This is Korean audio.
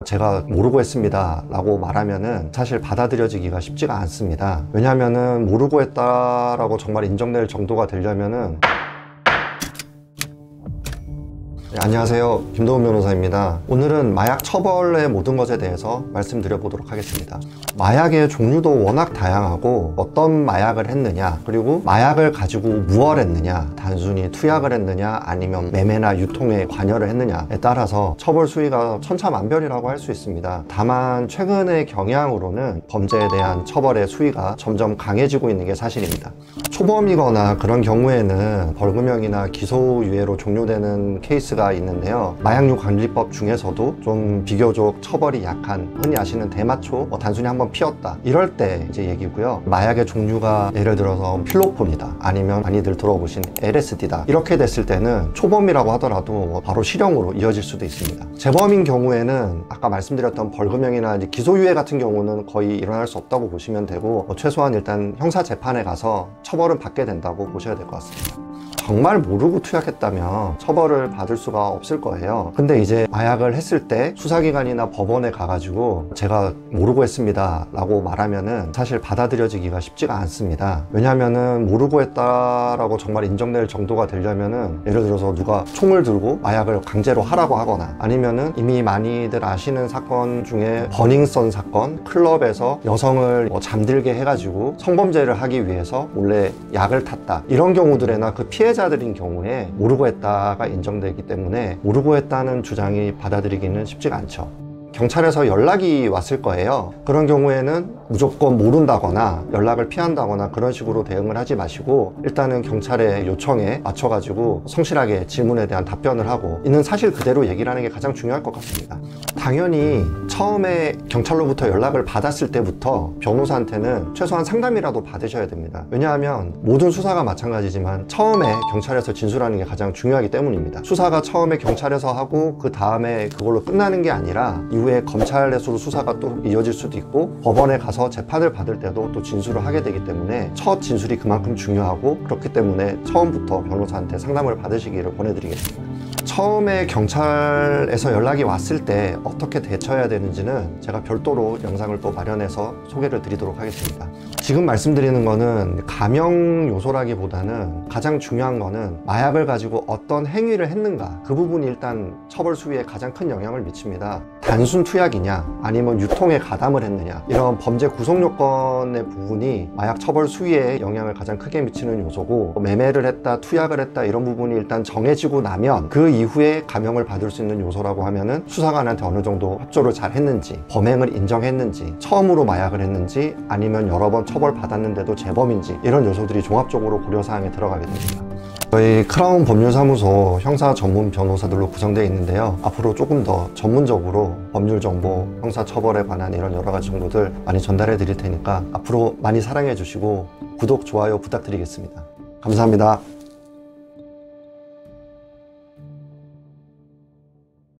제가 모르고 했습니다 라고 말하면은 사실 받아들여지기가 쉽지가 않습니다. 왜냐하면은 모르고 했다라고 정말 인정될 정도가 되려면은 안녕하세요, 김도훈 변호사입니다. 오늘은 마약 처벌의 모든 것에 대해서 말씀드려 보도록 하겠습니다. 마약의 종류도 워낙 다양하고 어떤 마약을 했느냐, 그리고 마약을 가지고 무엇을 했느냐, 단순히 투약을 했느냐 아니면 매매나 유통에 관여를 했느냐에 따라서 처벌 수위가 천차만별이라고 할 수 있습니다. 다만 최근의 경향으로는 범죄에 대한 처벌의 수위가 점점 강해지고 있는 게 사실입니다. 초범이거나 그런 경우에는 벌금형이나 기소유예로 종료되는 케이스가 있는데요, 마약류 관리법 중에서도 좀 비교적 처벌이 약한, 흔히 아시는 대마초, 단순히 한번 피웠다 이럴 때 이제 얘기고요. 마약의 종류가 예를 들어서 필로폰이다, 아니면 많이들 들어보신 LSD다, 이렇게 됐을 때는 초범이라고 하더라도 바로 실형으로 이어질 수도 있습니다. 재범인 경우에는 아까 말씀드렸던 벌금형이나 이제 기소유예 같은 경우는 거의 일어날 수 없다고 보시면 되고, 최소한 일단 형사재판에 가서 처벌은 받게 된다고 보셔야 될 것 같습니다. 정말 모르고 투약했다면 처벌을 받을 수가 없을 거예요. 근데 이제 마약을 했을 때 수사기관이나 법원에 가가지고 제가 모르고 했습니다 라고 말하면은 사실 받아들여지기가 쉽지가 않습니다. 왜냐하면은 모르고 했다라고 정말 인정될 정도가 되려면은, 예를 들어서 누가 총을 들고 마약을 강제로 하라고 하거나, 아니면은 이미 많이들 아시는 사건 중에 버닝썬 사건, 클럽에서 여성을 잠들게 해가지고 성범죄를 하기 위해서 몰래 약을 탔다, 이런 경우들에나 그 피해자들인 경우에 모르고 했다가 인정되기 때문에 모르고 했다는 주장이 받아들이기는 쉽지가 않죠. 경찰에서 연락이 왔을 거예요. 그런 경우에는 무조건 모른다거나 연락을 피한다거나 그런 식으로 대응을 하지 마시고, 일단은 경찰의 요청에 맞춰가지고 성실하게 질문에 대한 답변을 하고 있는 사실 그대로 얘기를 하는 게 가장 중요할 것 같습니다. 당연히 처음에 경찰로부터 연락을 받았을 때부터 변호사한테는 최소한 상담이라도 받으셔야 됩니다. 왜냐하면 모든 수사가 마찬가지지만 처음에 경찰에서 진술하는 게 가장 중요하기 때문입니다. 수사가 처음에 경찰에서 하고 그 다음에 그걸로 끝나는 게 아니라 이후에 검찰에서도 수사가 또 이어질 수도 있고, 법원에 가서 재판을 받을 때도 또 진술을 하게 되기 때문에 첫 진술이 그만큼 중요하고, 그렇기 때문에 처음부터 변호사한테 상담을 받으시기를 권해드리겠습니다. 처음에 경찰에서 연락이 왔을 때 어떻게 대처해야 되는지는 제가 별도로 영상을 또 마련해서 소개를 드리도록 하겠습니다. 지금 말씀드리는 거는 감형 요소라기보다는 가장 중요한 거는 마약을 가지고 어떤 행위를 했는가, 그 부분이 일단 처벌 수위에 가장 큰 영향을 미칩니다. 단순 투약이냐 아니면 유통에 가담을 했느냐, 이런 범죄 구성 요건의 부분이 마약 처벌 수위에 영향을 가장 크게 미치는 요소고, 매매를 했다, 투약을 했다, 이런 부분이 일단 정해지고 나면 그 이후에 감형을 받을 수 있는 요소라고 하면은 수사관한테 어느 정도 협조를 잘 했는지, 범행을 인정했는지, 처음으로 마약을 했는지, 아니면 여러 번 처벌 받았는데도 재범인지, 이런 요소들이 종합적으로 고려사항에 들어가게 됩니다. 저희 크라운 법률사무소 형사 전문 변호사들로 구성되어 있는데요, 앞으로 조금 더 전문적으로 법률 정보, 형사 처벌에 관한 이런 여러 가지 정보들 많이 전달해 드릴 테니까 앞으로 많이 사랑해 주시고 구독, 좋아요 부탁드리겠습니다. 감사합니다.